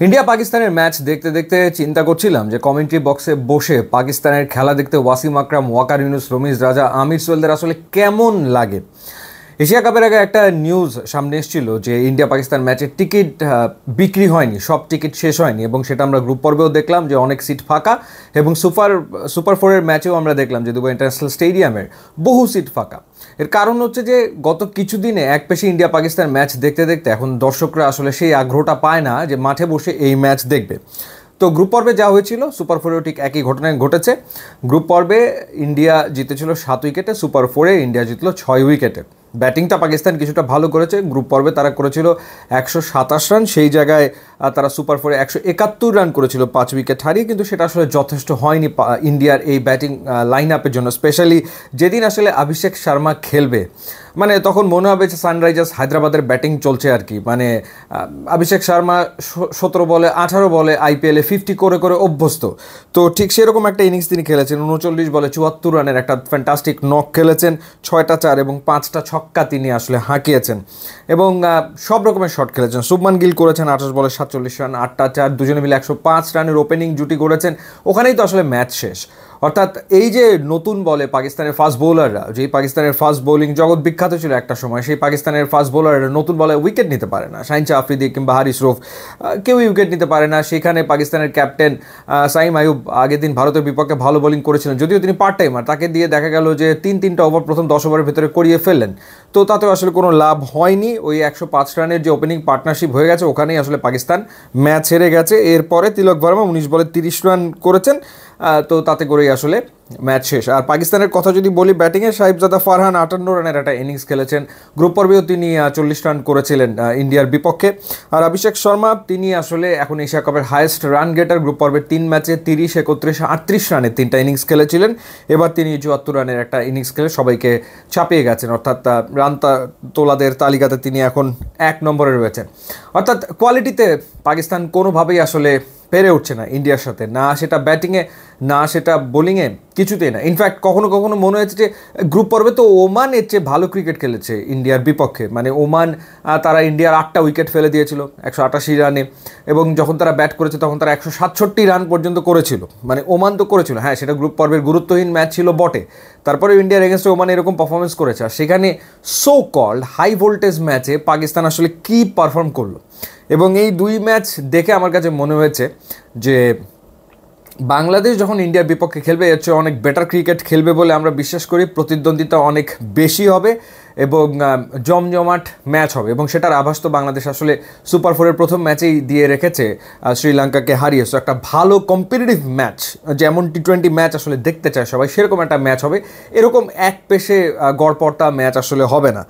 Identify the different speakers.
Speaker 1: India পাকিস্তানের match দেখতে দেখতে চিন্তা করছিলাম যে কমেন্ট্রি বক্সে বসে পাকিস্তানের খেলা দেখতে ওয়াসিম আকরাম, ওয়াকার ইউনুস, রমিজ রাজা, আমির সোহেলদের আসলে কেমন লাগে। এশিয়া কাপের আগে একটা নিউজ সামনে এসেছিল যে ইন্ডিয়া পাকিস্তান ম্যাচের টিকিট বিক্রি হয়নি, সব টিকিট শেষ হয়নি, এবং সেটা আমরা গ্রুপ পর্বেও দেখলাম যে অনেক সিট ফাঁকা, এবং সুপার ফোরের ম্যাচেও আমরা দেখলাম যে দুবাই ইন্টারন্যাশনাল স্টেডিয়ামের বহু সিট ফাঁকা। এর কারণ হচ্ছে যে গত কিছুদিনে একপেশে ইন্ডিয়া পাকিস্তান ম্যাচ দেখতে দেখতে এখন দর্শকরা আসলে সেই আগ্রহটা পায় না যে মাঠে বসে এই ম্যাচ দেখবে। তো গ্রুপ পর্বে যা হয়েছিল সুপার ফোরেও ঠিক একই ঘটনায় ঘটেছে। গ্রুপ পর্বে ইন্ডিয়া জিতেছিল 7 উইকেটে, সুপার ফোরে ইন্ডিয়া জিতল 6 উইকেটে। ব্যাটিংটা পাকিস্তান কিছুটা ভালো করেছে। গ্রুপ পর্বে তারা করেছিল 127 রান, সেই জায়গায় তারা সুপার ফোরে 171 রান করেছিল 5 উইকেট হারিয়ে, কিন্তু সেটা আসলে যথেষ্ট হয়নি ইন্ডিয়ার এই ব্যাটিং লাইন আপের জন্য। স্পেশালি যেদিন আসলে অভিষেক শর্মা খেলবে, মানে তখন মনে হবে যে সানরাইজার্স হায়দ্রাবাদের ব্যাটিং চলছে আর কি। মানে অভিষেক শর্মা 17 বলে 18 বলে আইপিএলে 50 করে করে অভ্যস্ত। তো ঠিক সেরকম একটা ইনিংস তিনি খেলেছেন। 39 বলে 74 রানের একটা ফ্যান্টাস্টিক নক খেলেছেন, 6টা 4 এবং 5টা ছক্কা তিনি আসলে হাঁকিয়েছেন, এবং সব রকমের শট খেলেছেন। শুভমান গিল করেছেন 28 বলে 47 রান, 8টা 4, দুজনে মিলে 105 রানের ওপেনিং জুটি করেছেন। ওখানেই তো আসলে ম্যাচ শেষ। অর্থাৎ এই যে নতুন বলে পাকিস্তানের ফাস্ট বোলাররা, যেই পাকিস্তানের ফাস্ট বোলিং জগৎ বিখ্যাত ছিল একটা সময়, সেই পাকিস্তানের ফাস্ট বোলাররা নতুন বলে উইকেট নিতে পারে না। শাহিন শাহ আফ্রিদি কিংবা হারিস রৌফ কেউই উইকেট নিতে পারে না। সেখানে পাকিস্তানের ক্যাপ্টেন সাইম আইয়ুব আগের দিন ভারতের বিপক্ষে ভালো বোলিং করেছিলেন, যদিও তিনি পার্ট টাইমার। তাকে দিয়ে দেখা গেল যে 3টা ওভার প্রথম 10 ওভারের ভেতরে করিয়ে ফেললেন। তো তাতেও আসলে কোনো লাভ হয়নি। ওই 105 রানের যে ওপেনিং পার্টনারশিপ হয়ে গেছে, ওখানেই আসলে পাকিস্তান ম্যাচ হেরে গেছে। এরপরে তিলক ভার্মা 19 বলে 30 রান করেছেন, তো তাতে করেই আসলে ম্যাচ শেষ। আর পাকিস্তানের কথা যদি বলি, ব্যাটিংয়ে সাহিবজাদা ফারহান 58 রানের একটা ইনিংস খেলেছেন। গ্রুপ পর্বেও তিনি 40 রান করেছিলেন ইন্ডিয়ার বিপক্ষে। আর অভিষেক শর্মা, তিনি আসলে এখন এশিয়া কাপের হাইয়েস্ট রান গেটার। গ্রুপ পর্বের 3 ম্যাচে 30, 31, 38 রানের 3টা ইনিংস খেলেছিলেন। এবার তিনি 74 রানের একটা ইনিংস খেলে সবাইকে ছাপিয়ে গেছেন। অর্থাৎ রান তোলাদের তালিকাতে তিনি এখন 1 নম্বরে রয়েছেন। অর্থাৎ কোয়ালিটিতে পাকিস্তান কোনোভাবেই আসলে পেরে উঠছে না ইন্ডিয়ার সাথে, না সেটা ব্যাটিংয়ে না সেটা বোলিংয়ে, কিছুতেই না। ইনফ্যাক্ট কখনো কখনো মনে হয়েছে যে গ্রুপ পর্বে তো ওমান এর চেয়ে ভালো ক্রিকেট খেলেছে ইন্ডিয়ার বিপক্ষে। মানে ওমান, তারা ইন্ডিয়ার 8টা উইকেট ফেলে দিয়েছিল 188 রানে, এবং যখন তারা ব্যাট করেছে তখন তারা 167 রান পর্যন্ত করেছিল। মানে ওমান তো করেছিল, হ্যাঁ সেটা গ্রুপ পর্বের গুরুত্বহীন ম্যাচ ছিল বটে, তারপরে ইন্ডিয়ার এগেনস্টে ওমান এরকম পারফরমেন্স করেছে। আর সেখানে সো কল্ড হাই ভোল্টেজ ম্যাচে পাকিস্তান আসলে কী পারফর্ম করলো। এবং এই 2 ম্যাচ দেখে আমার কাছে মনে হয়েছে যে বাংলাদেশ যখন ইন্ডিয়ার বিপক্ষে খেলবে, এর চেয়ে অনেক বেটার ক্রিকেট খেলবে বলে আমরা বিশ্বাস করি। প্রতিদ্বন্দ্বিতা অনেক বেশি হবে এবং জমজমাট ম্যাচ হবে, এবং সেটার আভাস তো বাংলাদেশ আসলে সুপার ফোরের প্রথম ম্যাচেই দিয়ে রেখেছে শ্রীলঙ্কাকে হারিয়ে। সো একটা ভালো কম্পিটিটিভ ম্যাচ, যেমন টি20 ম্যাচ আসলে দেখতে চায় সবাই, সেরকম একটা ম্যাচ হবে। এরকম এক পেশে গড়পড়তা ম্যাচ আসলে হবে না।